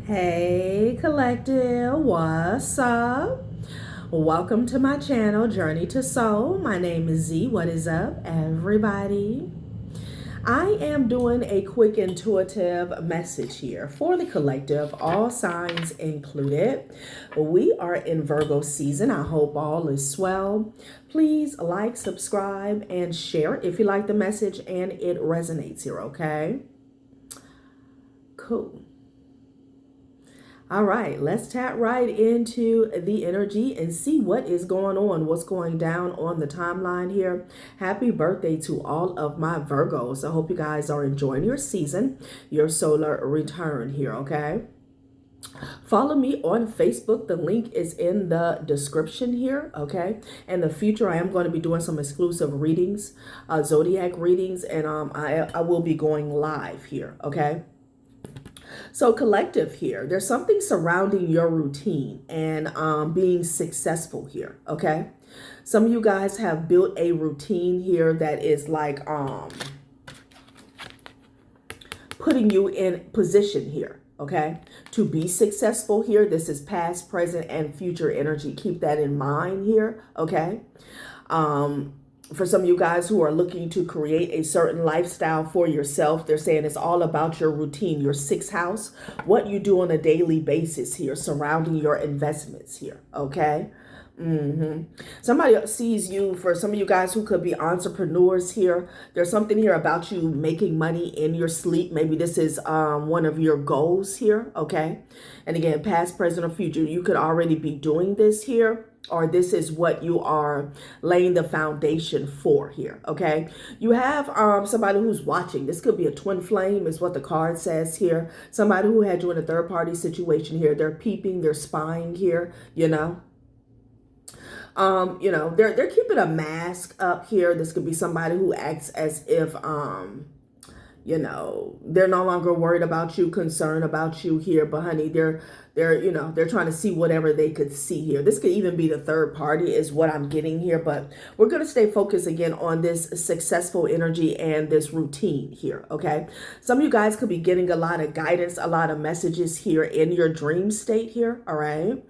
Hey collective, what's up? Welcome to my channel, Journey to Soul. My name is Z. What is up, everybody? I am doing a quick intuitive message here for the collective, all signs included. We are in Virgo season. I hope all is well. Please like, subscribe, and share if you like the message and it resonates here, okay? Cool. All right, let's tap right into the energy and see what is going on, what's going down on the timeline here. Happy birthday to all of my Virgos. I hope you guys are enjoying your season, your solar return here, okay? Follow me on Facebook. The link is in the description here, okay? In the future, I am going to be doing some exclusive readings, zodiac readings, and I will be going live here, okay? So collective here, there's something surrounding your routine and being successful here, okay? Some of you guys have built a routine here that is like putting you in position here, okay? To be successful here. This is past, present, and future energy. Keep that in mind here, okay? For some of you guys who are looking to create a certain lifestyle for yourself, they're saying it's all about your routine, your sixth house, what you do on a daily basis here, surrounding your investments here, okay? Somebody sees you. For some of you guys who could be entrepreneurs here, there's something here about you making money in your sleep. Maybe this is one of your goals here, okay? And again, past, present, or future, you could already be doing this here, or this is what you are laying the foundation for here, okay? You have somebody who's watching. This could be a twin flame is what the card says here. Somebody who had you in a third-party situation here. They're peeping, they're spying here, you know. They're keeping a mask up here. This could be somebody who acts as if they're no longer worried about you, concerned about you here, but honey, they're trying to see whatever they could see here. This could even be the third party is what I'm getting here, but we're going to stay focused again on this successful energy and this routine here, okay? Some of you guys could be getting a lot of guidance, a lot of messages here in your dream state here, all right?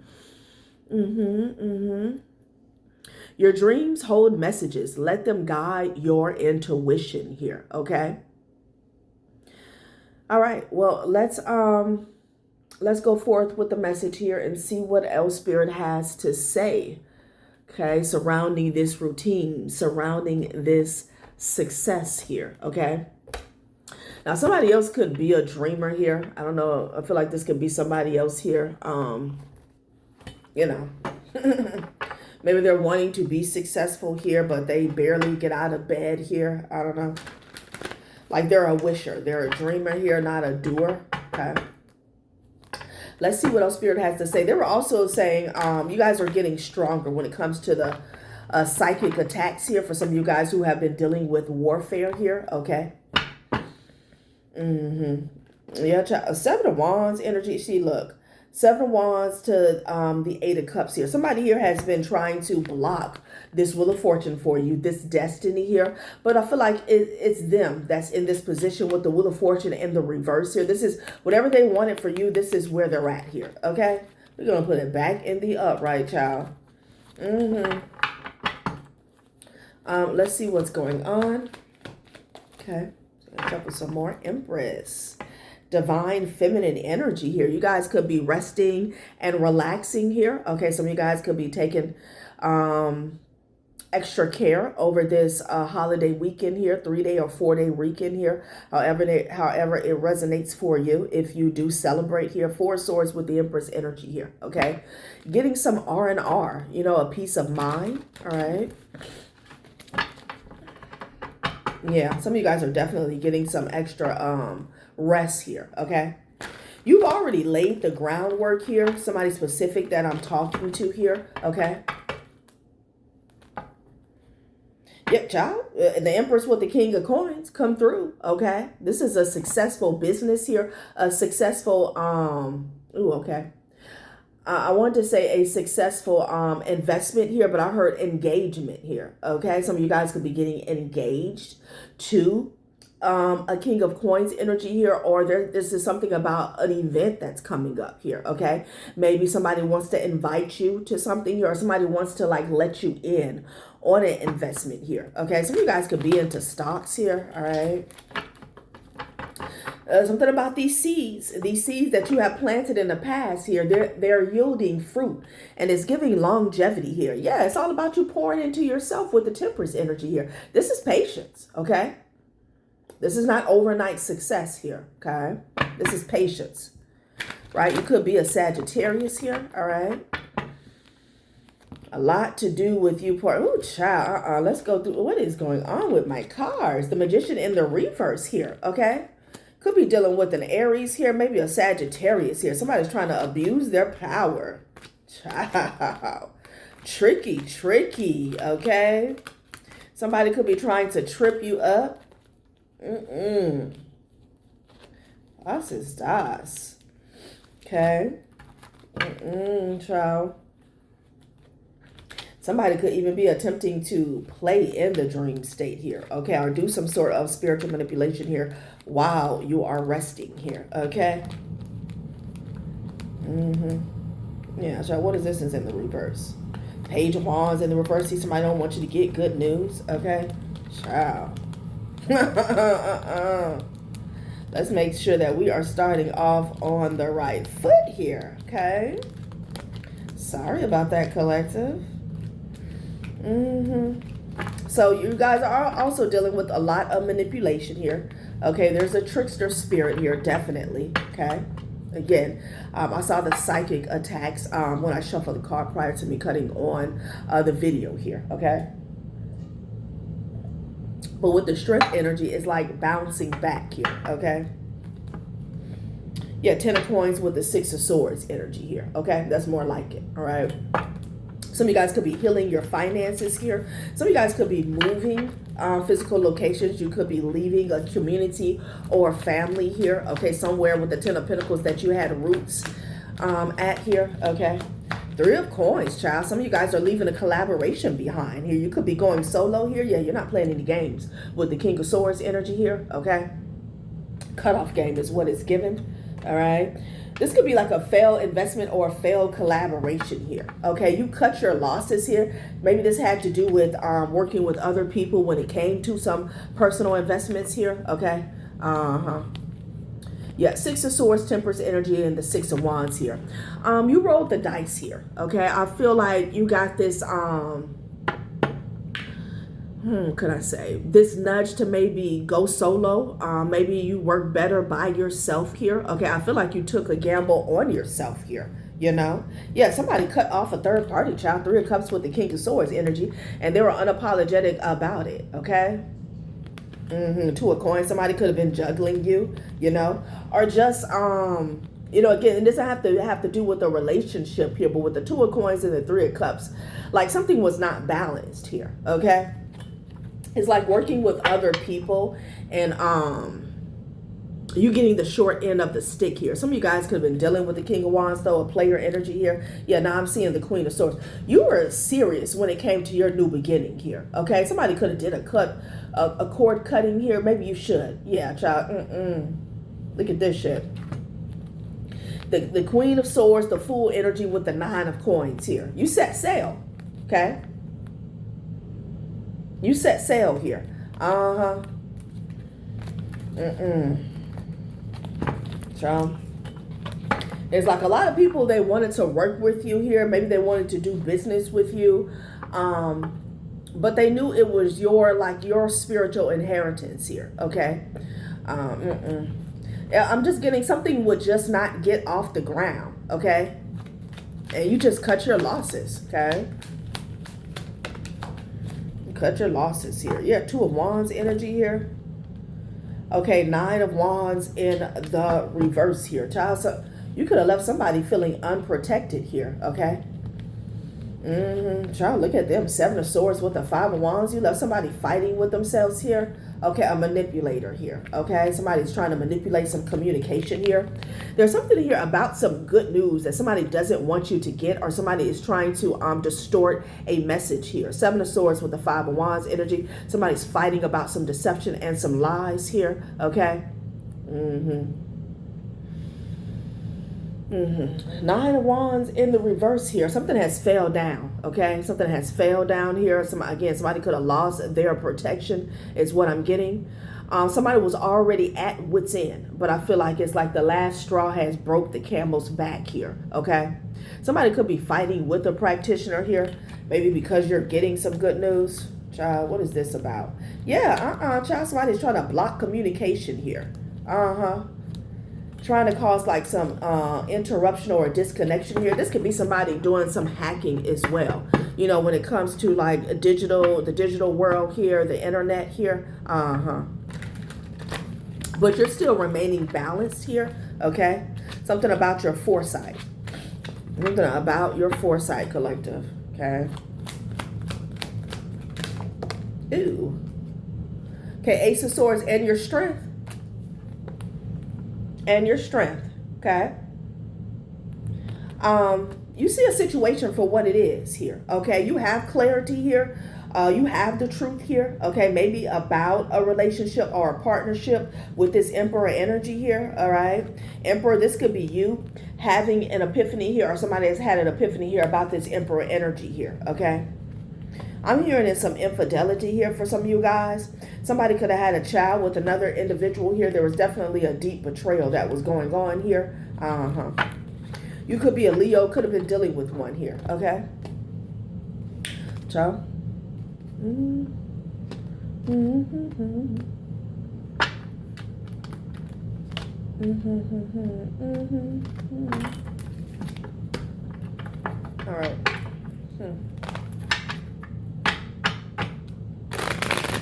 Your dreams hold messages. Let them guide your intuition here, okay? All right, well, let's go forth with the message here and see what else Spirit has to say, okay, surrounding this routine, surrounding this success here, okay? Now, somebody else could be a dreamer here. I don't know. I feel like this could be somebody else here. Maybe they're wanting to be successful here, but they barely get out of bed here. I don't know. Like they're a wisher. They're a dreamer here, not a doer. Okay. Let's see what else Spirit has to say. They were also saying you guys are getting stronger when it comes to the psychic attacks here for some of you guys who have been dealing with warfare here. Okay. Yeah, Seven of Wands energy. See, look. Seven of Wands to the Eight of Cups here. Somebody here has been trying to block this Wheel of Fortune for you, this destiny here. But I feel like it's them that's in this position with the Wheel of Fortune in the reverse here. This is whatever they wanted for you. This is where they're at here, okay? We're going to put it back in the upright, child. Let's see what's going on. Okay. Let's shuffle some more. Empress. Divine feminine energy here. You guys could be resting and relaxing here. Okay, some of you guys could be taking extra care over this holiday weekend here, 3-day or 4-day weekend here. However it resonates for you if you do celebrate here. Four of Swords with the Empress energy here. Okay, getting some R&R, a peace of mind. All right. Yeah, some of you guys are definitely getting some extra rest here, okay? You've already laid the groundwork here. Somebody specific that I'm talking to here, okay? Yep, child. The Empress with the King of Coins come through, okay? This is a successful business here. A successful, okay. I wanted to say a successful investment here, but I heard engagement here, okay? Some of you guys could be getting engaged to a King of Coins energy here, or this is something about an event that's coming up here, okay? Maybe somebody wants to invite you to something here, or somebody wants to like let you in on an investment here, okay? Some of you guys could be into stocks here, all right? Something about these seeds that you have planted in the past here, they're yielding fruit, and it's giving longevity here. Yeah, it's all about you pouring into yourself with the Temperance energy here. This is patience, okay? This is not overnight success here, okay? This is patience, right? You could be a Sagittarius here, all right? A lot to do with you. Oh, child, let's go through. What is going on with my cards? The Magician in the reverse here, okay? Could be dealing with an Aries here, maybe a Sagittarius here. Somebody's trying to abuse their power. Child. Tricky, okay? Somebody could be trying to trip you up. Was ist das? Okay. Child. Somebody could even be attempting to play in the dream state here, okay? Or do some sort of spiritual manipulation here while you are resting here, okay? Yeah, so what is this is in the reverse? Page of Wands in the reverse. See, somebody don't want you to get good news, okay? Child. Let's make sure that we are starting off on the right foot here, okay? Sorry about that, collective. So you guys are also dealing with a lot of manipulation here, okay? There's a trickster spirit here, definitely, okay? Again, I saw the psychic attacks when I shuffled the card prior to me cutting on the video here, okay? But with the Strength energy, it's like bouncing back here, okay? Yeah, 10 of Coins with the 6 of Swords energy here, okay? That's more like it, all right? Some of you guys could be healing your finances here. Some of you guys could be moving physical locations. You could be leaving a community or family here, okay? Somewhere with the 10 of Pentacles that you had roots at here, okay? 3 of Coins, child. Some of you guys are leaving a collaboration behind here. You could be going solo here. Yeah, you're not playing any games with the King of Swords energy here, okay? Cutoff game is what it's given, all right? This could be like a failed investment or a failed collaboration here, okay? You cut your losses here. Maybe this had to do with working with other people when it came to some personal investments here, okay? Yeah, 6 of Swords, Temperance energy, and the 6 of Wands here. You rolled the dice here, okay? I feel like you got this, could I say, this nudge to maybe go solo. Maybe you work better by yourself here, okay? I feel like you took a gamble on yourself here, you know? Yeah, somebody cut off a third party, child. 3 of Cups with the King of Swords energy, and they were unapologetic about it, okay? 2 of Coins. Somebody could have been juggling you, you know, or just you know, again, it doesn't have to do with a relationship here, but with the 2 of Coins and the 3 of Cups, like something was not balanced here, okay? It's like working with other people and you getting the short end of the stick here. Some of you guys could have been dealing with the King of Wands, though, a player energy here. Yeah, now I'm seeing the Queen of Swords. You were serious when it came to your new beginning here, okay? Somebody could have did a cord cutting here. Maybe you should. Yeah, child. Look at this shit. The Queen of Swords, the Fool energy with the 9 of Coins here. You set sail, okay? You set sail here. So there's like a lot of people, they wanted to work with you here. Maybe they wanted to do business with you. But they knew it was your spiritual inheritance here. Okay. I'm just getting something would just not get off the ground. Okay. And you just cut your losses. Okay. Cut your losses here. Yeah, 2 of Wands energy here. Okay, 9 of Wands in the reverse here, child. So you could have left somebody feeling unprotected here, okay? Child, look at them. 7 of Swords with the 5 of Wands. You love somebody fighting with themselves here. Okay, a manipulator here. Okay, somebody's trying to manipulate some communication here. There's something here about some good news that somebody doesn't want you to get, or somebody is trying to distort a message here. 7 of Swords with the 5 of Wands energy. Somebody's fighting about some deception and some lies here. Okay. 9 of Wands in the reverse here. Something has failed down. Okay, something has failed down here. Somebody could have lost their protection is what I'm getting. Somebody was already at wit's end, but I feel like it's like the last straw has broke the camel's back here. Okay, somebody could be fighting with a practitioner here, maybe because you're getting some good news. Child, what is this about? Yeah, child, somebody's trying to block communication here. Trying to cause like some interruption or disconnection here. This could be somebody doing some hacking as well. You know, when it comes to like the digital world here, the internet here. But you're still remaining balanced here, okay? Something about your foresight. Something about your foresight, collective, okay? Ooh. Okay, Ace of Swords and your strength. And your strength, okay? You see a situation for what it is here, okay? You have clarity here. You have the truth here, okay? Maybe about a relationship or a partnership with this Emperor energy here, all right? Emperor, this could be you having an epiphany here, or somebody has had an epiphany here about this Emperor energy here, okay? I'm hearing in some infidelity here for some of you guys. Somebody could have had a child with another individual here. There was definitely a deep betrayal that was going on here. You could be a Leo, could have been dealing with one here, okay? Child. All right.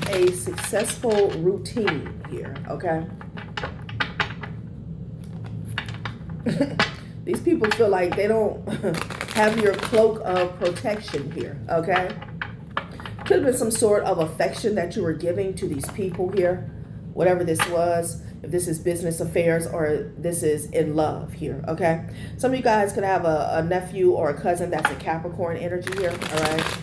A successful routine here, okay? These people feel like they don't have your cloak of protection here, okay? Could have been some sort of affection that you were giving to these people here, whatever this was, if this is business affairs or this is in love here, okay? Some of you guys could have a nephew or a cousin that's a Capricorn energy here, all right?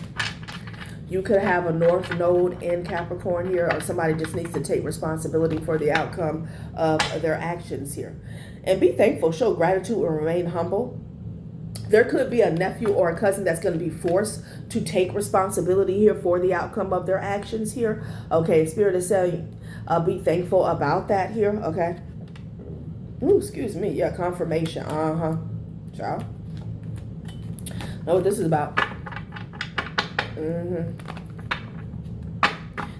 You could have a North Node in Capricorn here, or somebody just needs to take responsibility for the outcome of their actions here. And be thankful, show gratitude, and remain humble. There could be a nephew or a cousin that's going to be forced to take responsibility here for the outcome of their actions here. Okay, Spirit is saying be thankful about that here, okay? Ooh, excuse me. Yeah, confirmation. Child. Know what this is about.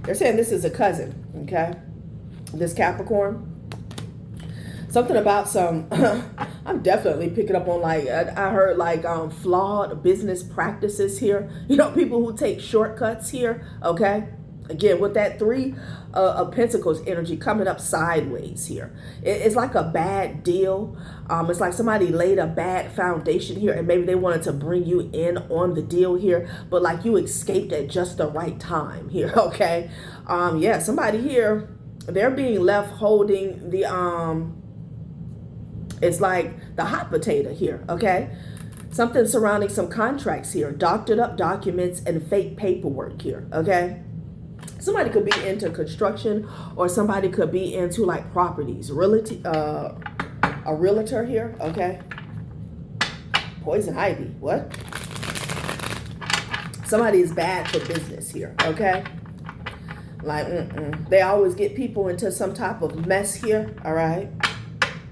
They're saying this is a cousin, okay? This Capricorn. Something about some, I'm definitely picking up on like, I heard like flawed business practices here. You know, people who take shortcuts here, okay? Again, with that 3 of Pentacles energy coming up sideways here. It's like a bad deal. It's like somebody laid a bad foundation here and maybe they wanted to bring you in on the deal here, but like you escaped at just the right time here, okay? Yeah, somebody here, they're being left holding the, it's like the hot potato here, okay? Something surrounding some contracts here, doctored up documents and fake paperwork here, okay? Somebody could be into construction or somebody could be into like properties, realty, a realtor here, okay? Poison ivy, what? Somebody is bad for business here, okay? Like, they always get people into some type of mess here, all right?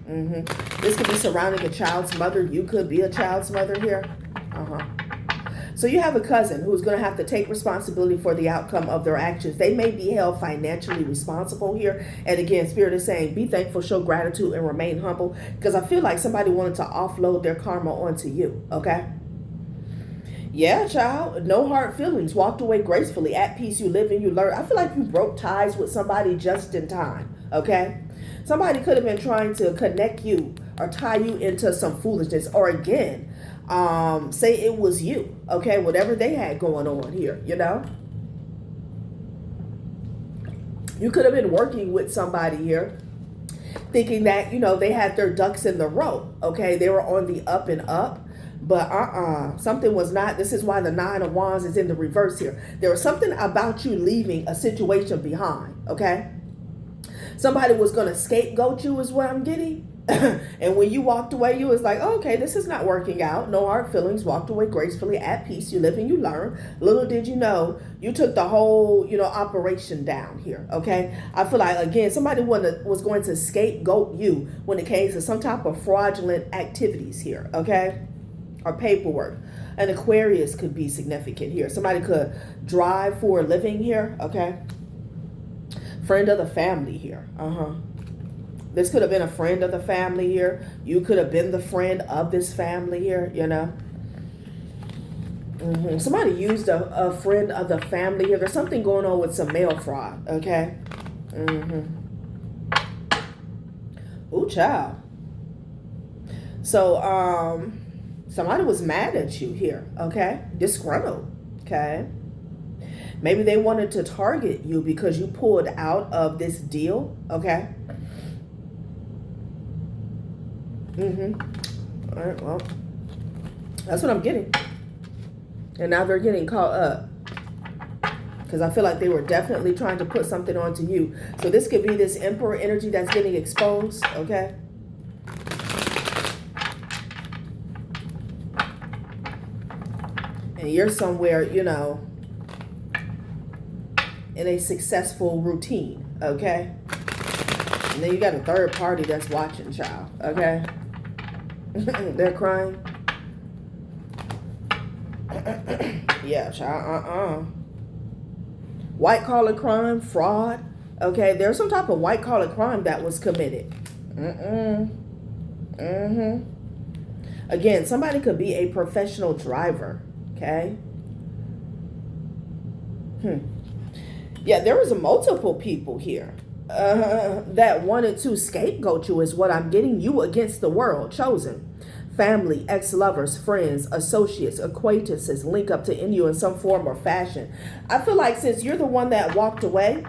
This could be surrounding a child's mother. You could be a child's mother here. So you have a cousin who's going to have to take responsibility for the outcome of their actions. They may be held financially responsible here. And again, Spirit is saying, be thankful, show gratitude, and remain humble. Because I feel like somebody wanted to offload their karma onto you, okay? Yeah, child, no hard feelings. Walked away gracefully. At peace, you live and you learn. I feel like you broke ties with somebody just in time, okay? Somebody could have been trying to connect you or tie you into some foolishness. Or again, say it was you, okay? Whatever they had going on here, you know? You could have been working with somebody here thinking that, you know, they had their ducks in the row, okay? They were on the up and up, but something was not. This is why the Nine of Wands is in the reverse here. There was something about you leaving a situation behind, okay? Somebody was going to scapegoat you is what I'm getting. And when you walked away, you was like, oh, okay, this is not working out. No hard feelings. Walked away gracefully, at peace. You live and you learn. Little did you know, you took the whole, you know, operation down here. Okay. I feel like, again, somebody was going to scapegoat you when it came to some type of fraudulent activities here. Okay. Or paperwork. An Aquarius could be significant here. Somebody could drive for a living here. Okay. Friend of the family here. This could have been a friend of the family here. You could have been the friend of this family here, you know. Somebody used a friend of the family here. There's something going on with some mail fraud, okay? Ooh, child. So, somebody was mad at you here, okay? Disgruntled, okay? Maybe they wanted to target you because you pulled out of this deal, okay? All right, well, that's what I'm getting. And now they're getting caught up because I feel like they were definitely trying to put something onto you. So this could be this Emperor energy that's getting exposed, okay? And you're somewhere, you know, in a successful routine, okay? And then you got a third party that's watching, child, okay? They're crying. Yeah, child, White collar crime, fraud. Okay, there's some type of white collar crime that was committed. Again, somebody could be a professional driver, okay? Yeah, there was multiple people here that wanted to scapegoat you is what I'm getting. You against the world, chosen. Family, ex-lovers, friends, associates, acquaintances link up to end you in some form or fashion. I feel like since you're the one that walked away,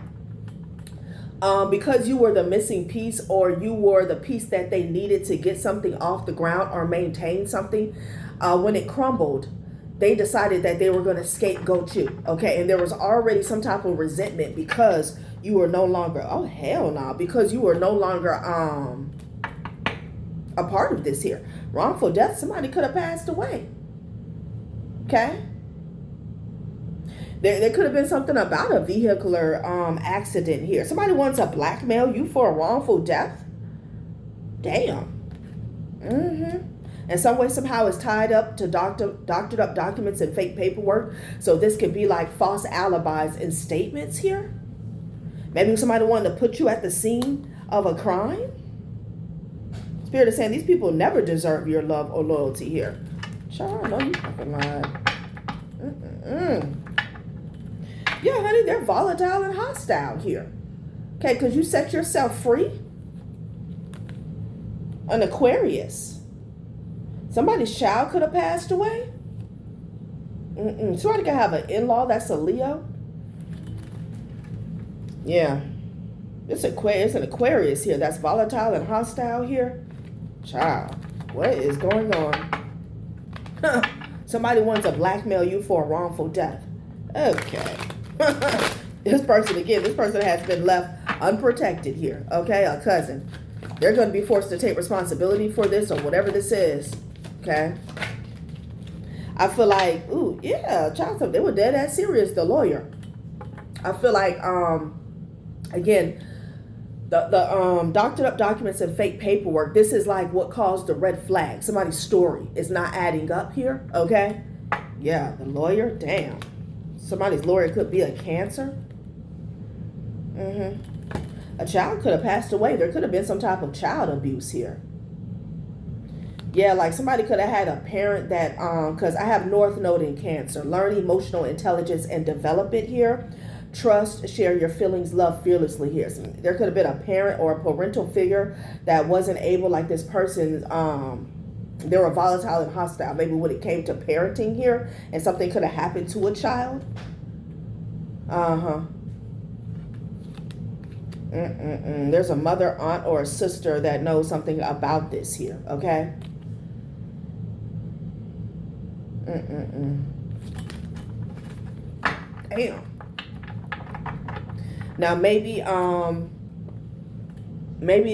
because you were the missing piece or you were the piece that they needed to get something off the ground or maintain something, when it crumbled, they decided that they were going to scapegoat you, okay? And there was already some type of resentment because you were no longer, oh, hell no, because you were no longer a part of this here. Wrongful death, somebody could have passed away, okay? There could have been something about a vehicular accident here. Somebody wants to blackmail you for a wrongful death? Damn. And some way, somehow, it's tied up to doctored up documents and fake paperwork. So this could be like false alibis and statements here. Maybe somebody wanted to put you at the scene of a crime. Spirit is saying these people never deserve your love or loyalty here. Sure, no, you fucking lied. Yeah, honey, they're volatile and hostile here. Okay, because you set yourself free. An Aquarius. Somebody's child could have passed away. Somebody could have an in-law that's a Leo. Yeah. It's an Aquarius here that's volatile and hostile here. Child, what is going on? Somebody wants to blackmail you for a wrongful death. Okay. This person has been left unprotected here. Okay, a cousin. They're going to be forced to take responsibility for this or whatever this is. Okay. I feel like, ooh, yeah, child, they were dead ass serious, the lawyer. I feel like, again, the doctored up documents and fake paperwork, this is like what caused the red flag. Somebody's story is not adding up here, okay? Yeah, the lawyer, damn. Somebody's lawyer could be a Cancer. A child could have passed away. There could have been some type of child abuse here. Yeah, like somebody could have had a parent that, because I have North Node in Cancer. Learn emotional intelligence and develop it here. Trust, share your feelings, love fearlessly here. So there could have been a parent or a parental figure that wasn't able, like this person's They were volatile and hostile. Maybe when it came to parenting here, and something could have happened to a child. There's a mother, aunt, or a sister that knows something about this here, okay? Damn. Now maybe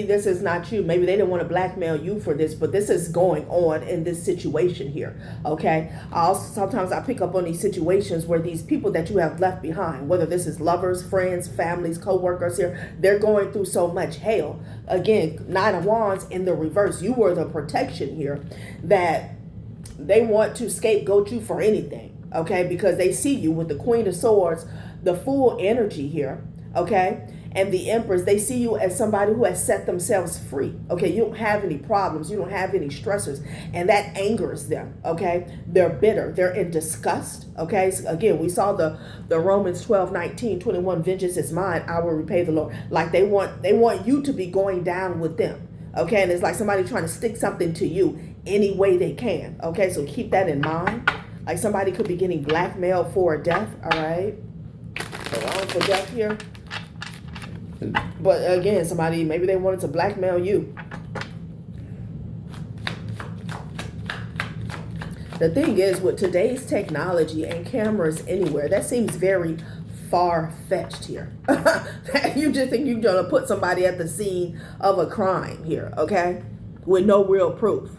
this is not you. Maybe they didn't want to blackmail you for this, but this is going on in this situation here, okay? Sometimes I pick up on these situations where these people that you have left behind, whether this is lovers, friends, families, co-workers here, they're going through so much hell. Again, Nine of Wands in the reverse. You were the protection here, that they want to scapegoat you for anything, okay? Because they see you with the Queen of Swords, the full energy here, okay? And the Empress, they see you as somebody who has set themselves free. Okay, you don't have any problems. You don't have any stressors. And that angers them, okay? They're bitter. They're in disgust, okay? So again, we saw the Romans 12:19-21, vengeance is mine, I will repay the Lord. Like they want you to be going down with them, okay? And it's like somebody trying to stick something to you any way they can, okay? So keep that in mind. Like somebody could be getting blackmailed for a death, all right? So wrongful death here. But again, somebody, maybe they wanted to blackmail you. The thing is, with today's technology and cameras anywhere, that seems very far-fetched here. You just think you're going to put somebody at the scene of a crime here, okay? With no real proof.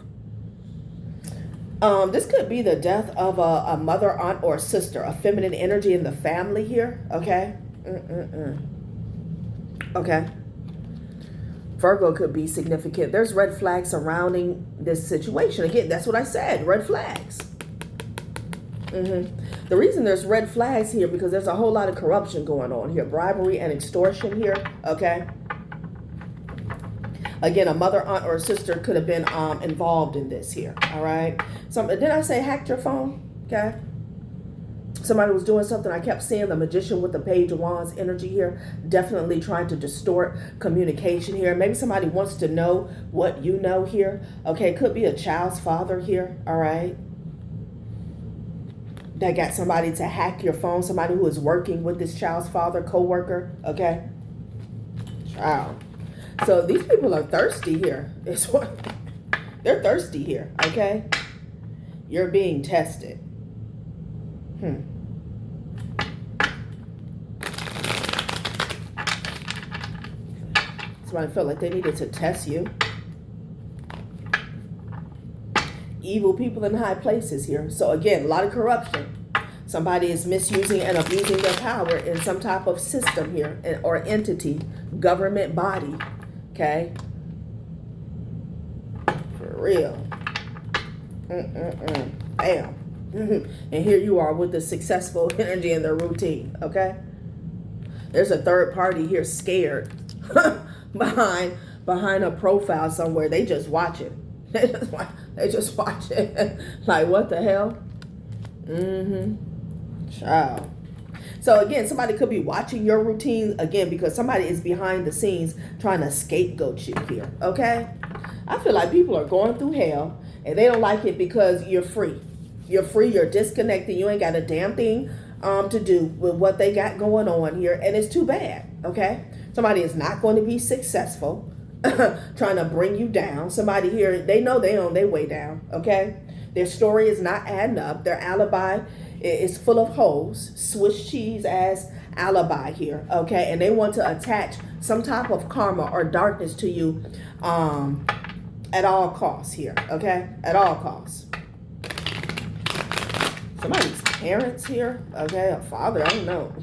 This could be the death of a mother, aunt, or sister, a feminine energy in the family here, okay? Okay. Virgo could be significant. There's red flags surrounding this situation. Again, that's what I said, red flags. The reason there's red flags here, because there's a whole lot of corruption going on here. Bribery and extortion here, okay? Again, a mother, aunt, or a sister could have been involved in this here, all right? Did I say hacked your phone? Okay. Somebody was doing something. I kept seeing the Magician with the Page of Wands energy here, definitely trying to distort communication here. Maybe somebody wants to know what you know here. Okay, it could be a child's father here, all right? That got somebody to hack your phone, somebody who is working with this child's father, co-worker, okay? Child. So these people are thirsty here. They're thirsty here, okay? You're being tested. Somebody felt like they needed to test you. Evil people in high places here. So again, a lot of corruption. Somebody is misusing and abusing their power in some type of system here, or entity, government body. Okay? For real. Bam. And here you are with the successful energy in their routine. Okay? There's a third party here scared behind a profile somewhere. They just watch it. They just watch it. Like, what the hell? Child. So again, somebody could be watching your routine again, because somebody is behind the scenes trying to scapegoat you here. Okay? I feel like people are going through hell and they don't like it because you're free. You're free. You're disconnected. You ain't got a damn thing to do with what they got going on here, and it's too bad. Okay? Somebody is not going to be successful trying to bring you down. Somebody here, they know they on their way down. Okay? Their story is not adding up. Their alibi is full of holes. Swiss cheese as alibi here. Okay? And they want to attach some type of karma or darkness to you at all costs here. Okay? At all costs. Somebody's parents here. Okay? A father. I don't know.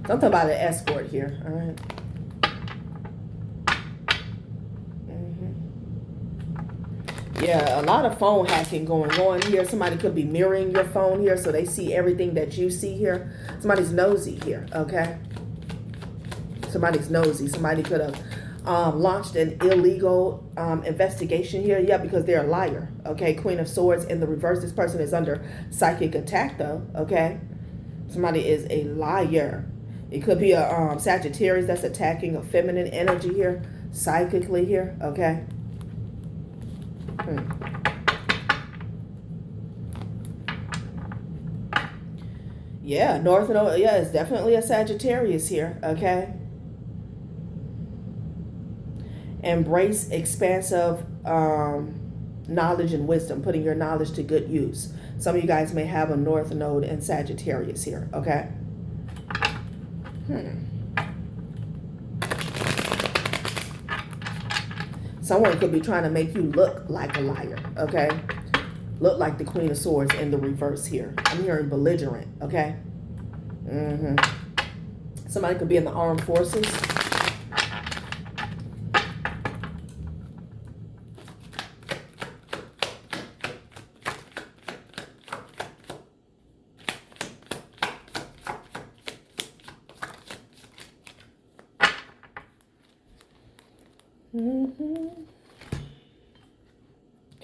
Something about an escort here. All right? Yeah, a lot of phone hacking going on here. Somebody could be mirroring your phone here so they see everything that you see here. Somebody's nosy here, okay? Somebody's nosy. Somebody could have launched an illegal investigation here. Yeah, because they're a liar, okay? Queen of Swords in the reverse. This person is under psychic attack, though, okay? Somebody is a liar. It could be a Sagittarius that's attacking a feminine energy here, psychically here, okay? Yeah, North Node. Yeah, it's definitely a Sagittarius here. Okay. Embrace expansive knowledge and wisdom, putting your knowledge to good use. Some of you guys may have a North Node and Sagittarius here. Okay. Someone could be trying to make you look like a liar. Okay. Look like the Queen of Swords in the reverse here. I'm hearing belligerent. Okay. Somebody could be in the armed forces.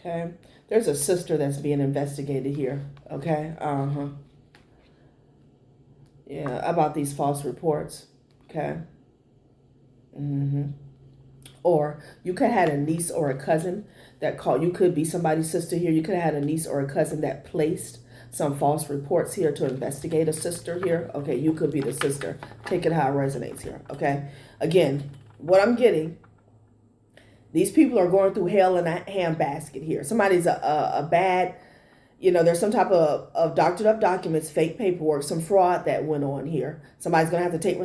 Okay. There's a sister that's being investigated here. Okay. Yeah, about these false reports. Okay. Or you could have had a niece or a cousin that called. You could be somebody's sister here. You could have had a niece or a cousin that placed some false reports here to investigate a sister here. Okay, you could be the sister. Take it how it resonates here. Okay. Again, what I'm getting, these people are going through hell in a handbasket here. Somebody's a bad, there's some type of doctored up documents, fake paperwork, some fraud that went on here. Somebody's going to have to take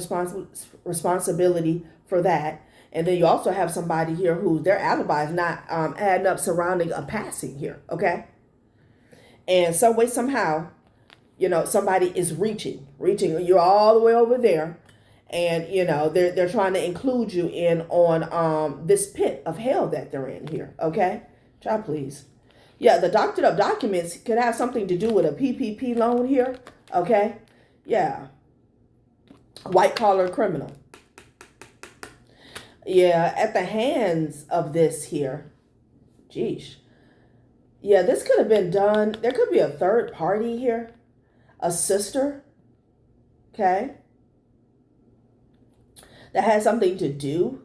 responsibility for that. And then you also have somebody here who their alibi is not adding up surrounding a passing here, okay? And some way, somehow, somebody is reaching. You're all the way over there. And, they're trying to include you in on this pit of hell that they're in here, okay? Child, please. Yeah, the doctored up documents could have something to do with a PPP loan here, okay? Yeah. White collar criminal. Yeah, at the hands of this here. Geesh. Yeah, this could have been done. There could be a third party here. A sister. Okay. That has something to do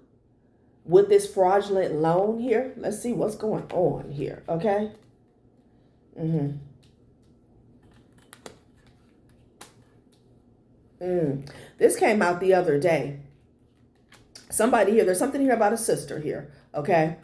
with this fraudulent loan here. Let's see what's going on here. Okay. This came out the other day. Somebody here, there's something here about a sister here, okay?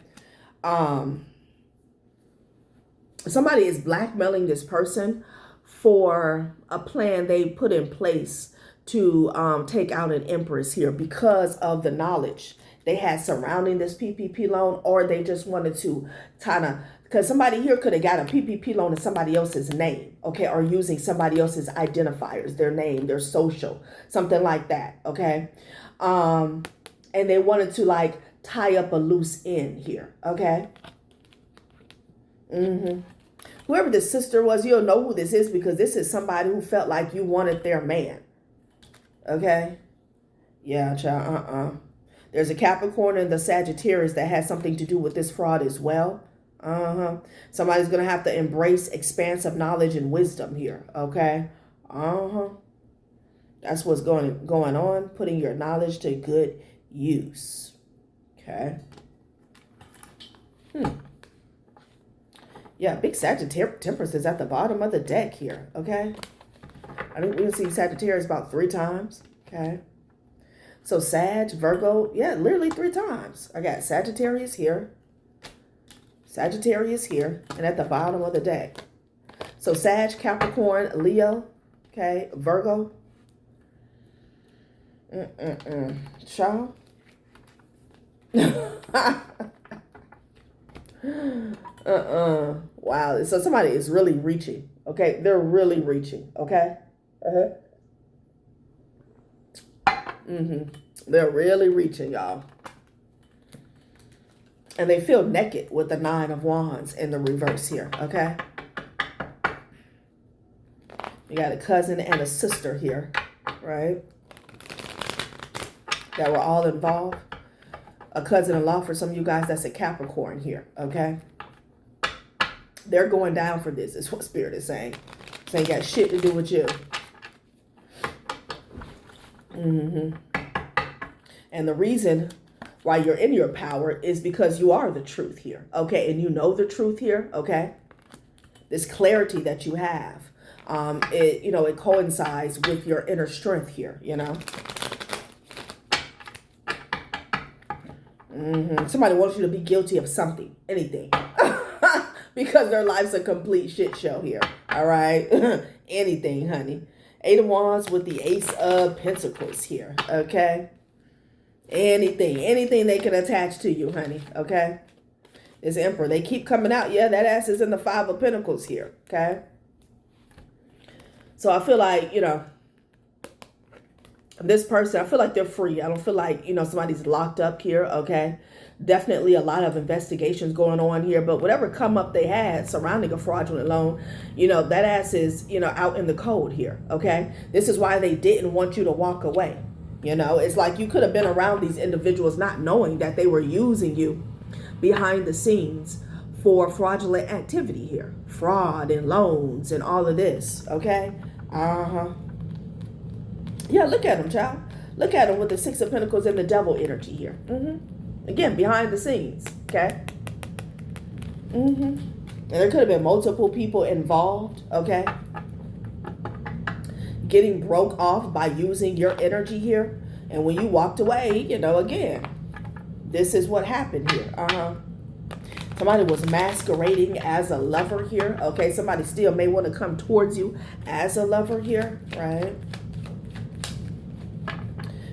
Somebody is blackmailing this person for a plan they put in place to take out an empress here because of the knowledge they had surrounding this PPP loan, or they just wanted to kind of, because somebody here could have got a PPP loan in somebody else's name, okay, or using somebody else's identifiers, their name, their social, something like that, okay? And they wanted to like tie up a loose end here, okay? Whoever this sister was, you'll know who this is because this is somebody who felt like you wanted their man, okay? Yeah, child, There's a Capricorn and the Sagittarius that has something to do with this fraud as well. Somebody's going to have to embrace expansive knowledge and wisdom here, okay? That's what's going on, putting your knowledge to good use. Okay. Yeah, big Sagittarius is at the bottom of the deck here. Okay. I think we'll see Sagittarius about 3 times. Okay. So Sag, Virgo, yeah, literally 3 times. I got Sagittarius here, and at the bottom of the deck. So Sag, Capricorn, Leo, okay, Virgo. Child. Wow. So somebody is really reaching. Okay. They're really reaching. Okay. They're really reaching, y'all. And they feel naked with the 9 of Wands in the reverse here. Okay. You got a cousin and a sister here, right? That were all involved. A cousin-in-law for some of you guys, that's a Capricorn here, okay? They're going down for this, is what Spirit is saying. This ain't got shit to do with you. And the reason why you're in your power is because you are the truth here, okay? And you know the truth here, okay? This clarity that you have, it coincides with your inner strength here, Somebody wants you to be guilty of something, anything, because their life's a complete shit show here, all right? Anything, honey. 8 of Wands with the Ace of Pentacles here, okay? Anything they can attach to you, honey, okay? This Emperor, they keep coming out. Yeah, that ass is in the 5 of Pentacles here, okay? So I feel like, this person, I feel like they're free. I don't feel like, somebody's locked up here, okay? Definitely a lot of investigations going on here, but whatever come up they had surrounding a fraudulent loan, that ass is, out in the cold here, okay? This is why they didn't want you to walk away. It's like you could have been around these individuals not knowing that they were using you behind the scenes for fraudulent activity here. Fraud and loans and all of this, okay? Yeah, look at them, child. Look at them with the 6 of Pentacles and the Devil energy here. Again, behind the scenes, okay? And there could have been multiple people involved, okay? Getting broke off by using your energy here. And when you walked away, again, this is what happened here. Somebody was masquerading as a lover here, okay? Somebody still may want to come towards you as a lover here, right?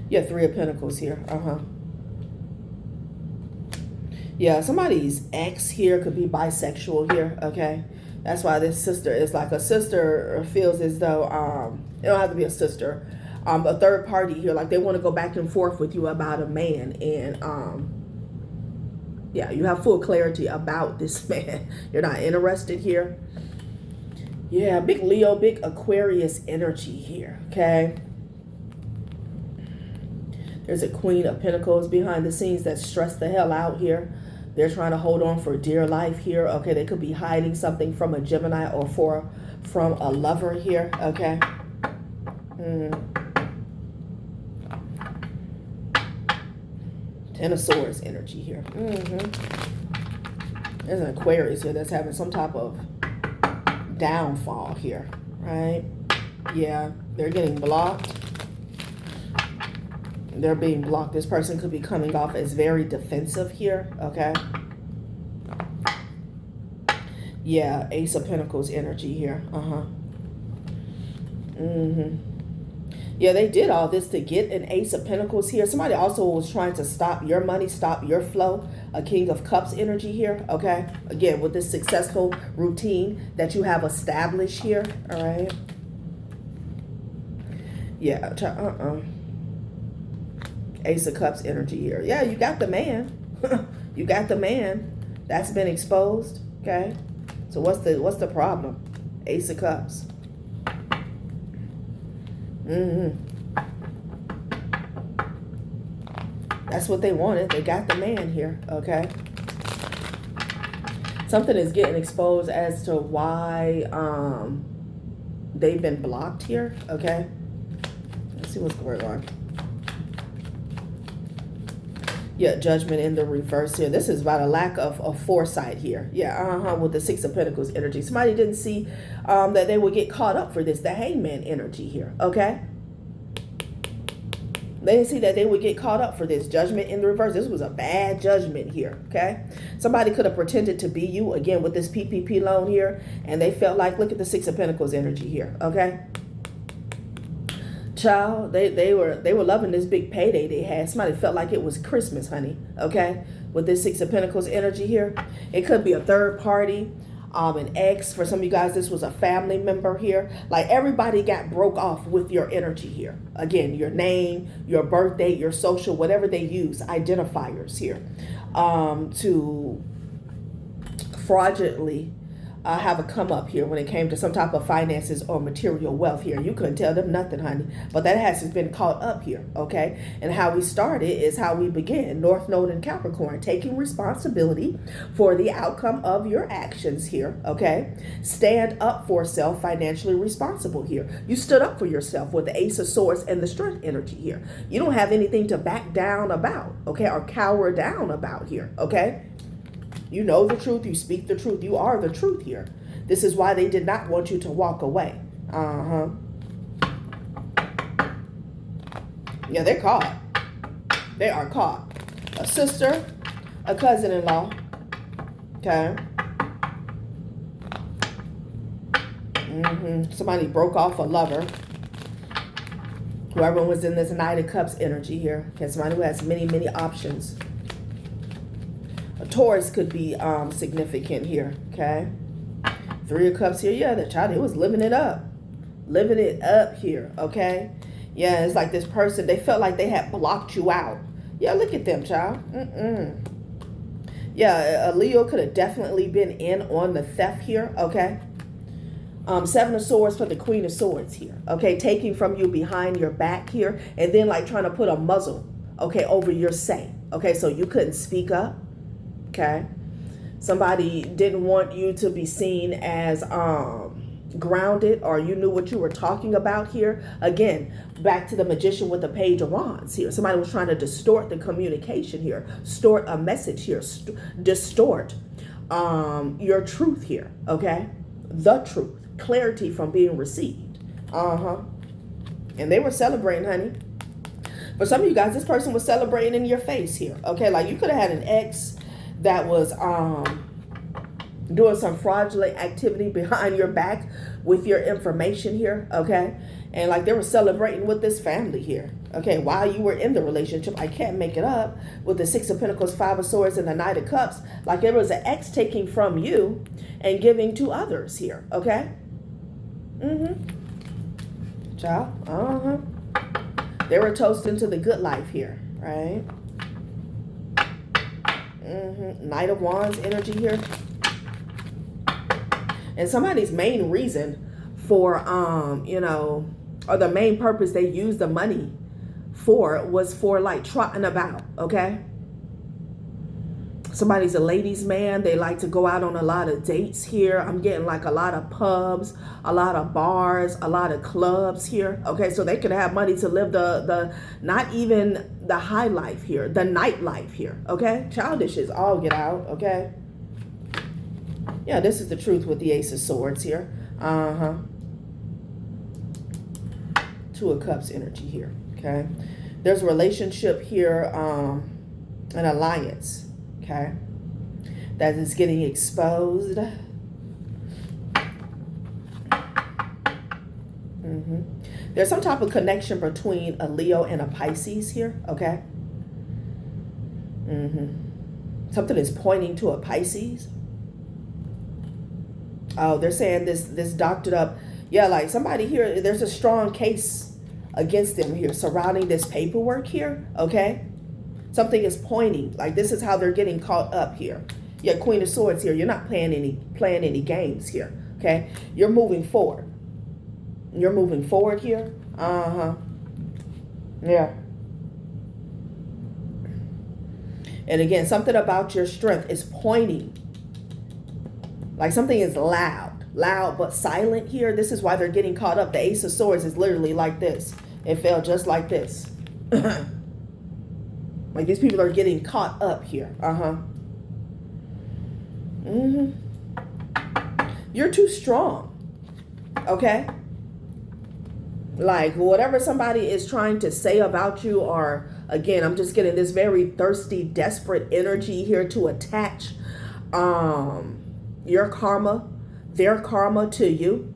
Yeah, 3 of Pentacles here. Yeah, somebody's ex here could be bisexual here, okay? That's why this sister is like a sister, feels as though, it don't have to be a sister, a third party here, like they want to go back and forth with you about a man. And, yeah, you have full clarity about this man. You're not interested here. Yeah, big Leo, big Aquarius energy here, okay? There's a Queen of Pentacles behind the scenes that's stressed the hell out here. They're trying to hold on for dear life here. Okay, they could be hiding something from a Gemini or from a lover here. Okay. Ten of Swords energy here. There's an Aquarius here that's having some type of downfall here, right? Yeah, they're getting blocked. They're being blocked. This person could be coming off as very defensive here, okay? Yeah, Ace of Pentacles energy here. Yeah, they did all this to get an Ace of Pentacles here. Somebody also was trying to stop your money, stop your flow. A King of Cups energy here, okay? Again, with this successful routine that you have established here, all right? Yeah, Ace of Cups energy here. Yeah, you got the man. You got the man. That's been exposed, okay? So what's the problem? Ace of Cups. That's what they wanted. They got the man here, okay? Something is getting exposed as to why they've been blocked here, okay? Let's see what's going on. Yeah, Judgment in the reverse here. This is about a lack of foresight here. Yeah, with the 6 of Pentacles energy. Somebody didn't see that they would get caught up for this. The Hangman energy here, okay? They didn't see that they would get caught up for this. Judgment in the reverse. This was a bad judgment here, okay? Somebody could have pretended to be you, again, with this PPP loan here, and they felt like, look at the 6 of Pentacles energy here, okay? Child, they were loving this big payday they had. Somebody felt like it was Christmas, honey, okay? With this 6 of Pentacles energy here. It could be a third party, an ex. For some of you guys, this was a family member here. Like, everybody got broke off with your energy here. Again, your name, your birth date, your social, whatever they use, identifiers here, to fraudulently have a come up here when it came to some type of finances or material wealth here. You couldn't tell them nothing, honey. But that has been caught up here, okay? And how we started is how we begin. North Node in Capricorn, taking responsibility for the outcome of your actions here, okay? Stand up for self, financially responsible here. You stood up for yourself with the Ace of Swords and the Strength energy here. You don't have anything to back down about, okay? Or cower down about here, okay? You know the truth. You speak the truth. You are the truth here. This is why they did not want you to walk away. Yeah, they're caught. They are caught. A sister, a cousin-in-law. Okay. Somebody broke off a lover. Whoever was in this Knight of Cups energy here. Okay, somebody who has many, many options. A Taurus could be significant here, okay? Three of Cups here. Yeah, the child, he was living it up. Living it up here, okay? Yeah, it's like this person, they felt like they had blocked you out. Yeah, look at them, child. Yeah, a Leo could have definitely been in on the theft here, okay? Seven of Swords for the Queen of Swords here, okay? Taking from you behind your back here and then like trying to put a muzzle, okay, over your say, okay? So you couldn't speak up. Okay, somebody didn't want you to be seen as grounded, or you knew what you were talking about here. Again, back to the Magician with the Page of Wands here. Somebody was trying to distort the communication here, distort a message here, distort your truth here. Okay, the truth, clarity from being received. And they were celebrating, honey. For some of you guys, this person was celebrating in your face here. Okay, like you could have had an ex that was doing some fraudulent activity behind your back with your information here, okay? And like they were celebrating with this family here, okay? While you were in the relationship, I can't make it up, with the Six of Pentacles, Five of Swords, and the Knight of Cups, like there was an ex taking from you and giving to others here, okay? Child, They were toasting to the good life here, right? Knight of Wands energy here. And somebody's main reason for, you know, or the main purpose they used the money for was for like trotting about, okay? Somebody's a ladies' man. They like to go out on a lot of dates here. I'm getting like a lot of pubs, a lot of bars, a lot of clubs here. Okay, so they could have money to live the not even the high life here, the nightlife here. Okay, childish is all get out. Okay, yeah, this is the truth with the Ace of Swords here. Two of Cups energy here. Okay, there's a relationship here, an alliance. Okay, that is getting exposed. There's some type of connection between a Leo and a Pisces here. Okay. Something is pointing to a Pisces. Oh, they're saying this doctored up. Yeah, like somebody here, there's a strong case against them here surrounding this paperwork here. Okay. Something is pointing, like this is how they're getting caught up here. Yeah, Queen of Swords here. You're not playing any games here. Okay, you're moving forward. You're moving forward here. Yeah. And again, something about your strength is pointing. Like something is loud but silent here. This is why they're getting caught up. The Ace of Swords is literally like this. It fell just like this. Like these people are getting caught up here. You're too strong. Okay? Like whatever somebody is trying to say about you, or again, I'm just getting this very thirsty, desperate energy here to attach your karma, their karma to you.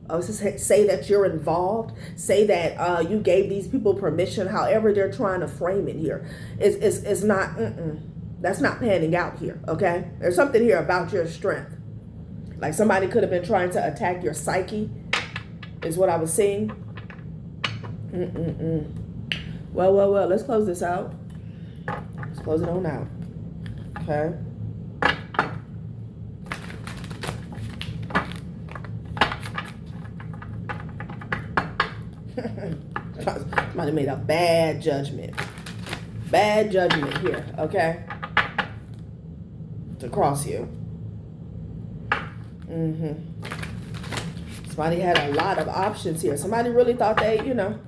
Say that you're involved. Say that you gave these people permission. However they're trying to frame it here. It's not, that's not panning out here, okay? There's something here about your strength. Like somebody could have been trying to attack your psyche, is what I was seeing. Well, let's close this out. Let's close it on out, okay? Somebody made a bad judgment. Bad judgment here, okay? To cross you. Somebody had a lot of options here. Somebody really thought they, you know,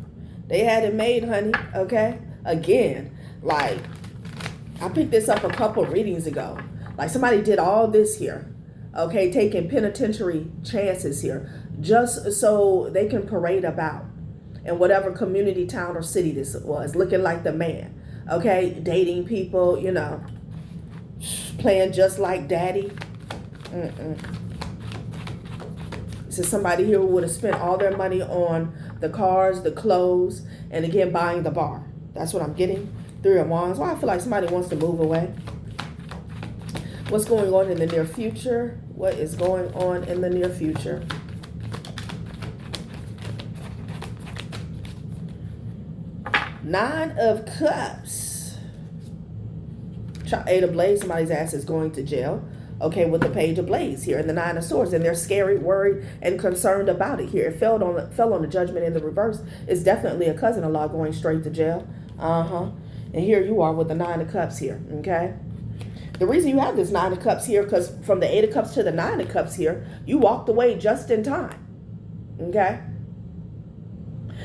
they had it made, honey, okay? Again, like, I picked this up a couple readings ago. Like, somebody did all this here, okay? Taking penitentiary chances here just so they can parade about in whatever community, town, or city this was, looking like the man, okay? Dating people, you know, playing just like daddy. This is somebody here who would have spent all their money on the cars, the clothes, and again, buying the bar. That's what I'm getting. 3 of Wands. Well, I feel like somebody wants to move away. What's going on in the near future? What is going on in the near future? Nine of Cups. 8 of Blades. Somebody's ass is going to jail. Okay, with the Page of Blades here and the 9 of Swords, and they're scary, worried, and concerned about it here. It fell on the Judgment in the reverse. It's definitely a cousin-in-law going straight to jail. And here you are with the 9 of Cups here, okay? The reason you have this 9 of Cups here, because from the 8 of Cups to the 9 of Cups here, you walked away just in time, okay?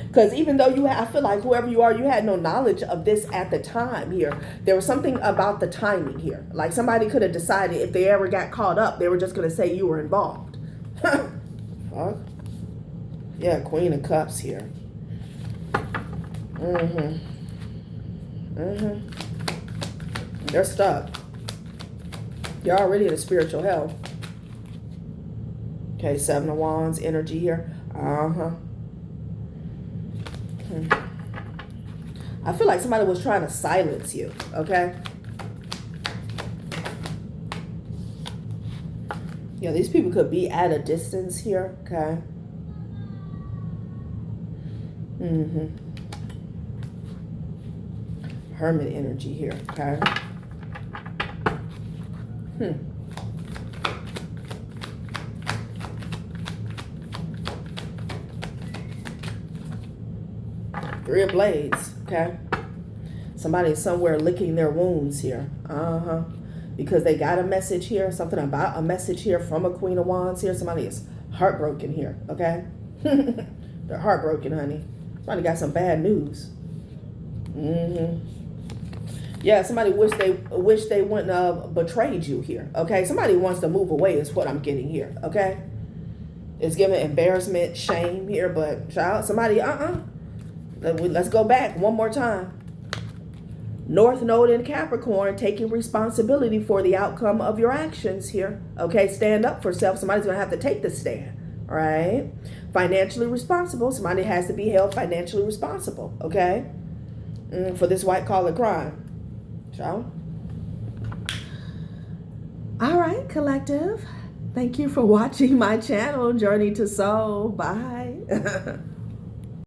Because even though I feel like whoever you are, you had no knowledge of this at the time here. There was something about the timing here. Like somebody could have decided if they ever got caught up, they were just going to say you were involved. Fuck. Yeah, Queen of Cups here. They're stuck. You're already in a spiritual hell. Okay, 7 of Wands energy here. I feel like somebody was trying to silence you, okay? Yeah, these people could be at a distance here, okay? Hermit energy here, okay? 3 of Blades, okay? Somebody's somewhere licking their wounds here. Because they got a message here, something about a message here from a Queen of Wands here. Somebody is heartbroken here, okay? They're heartbroken, honey. Somebody got some bad news. Yeah, somebody wish they wouldn't have betrayed you here, okay? Somebody wants to move away is what I'm getting here, okay? It's giving embarrassment, shame here, but child, somebody, let's go back one more time. North Node in Capricorn, taking responsibility for the outcome of your actions here. Okay, stand up for self. Somebody's going to have to take the stand, all right? Financially responsible. Somebody has to be held financially responsible, okay? For this white-collar crime. So, all right, collective. Thank you for watching my channel, Journey to Soul. Bye.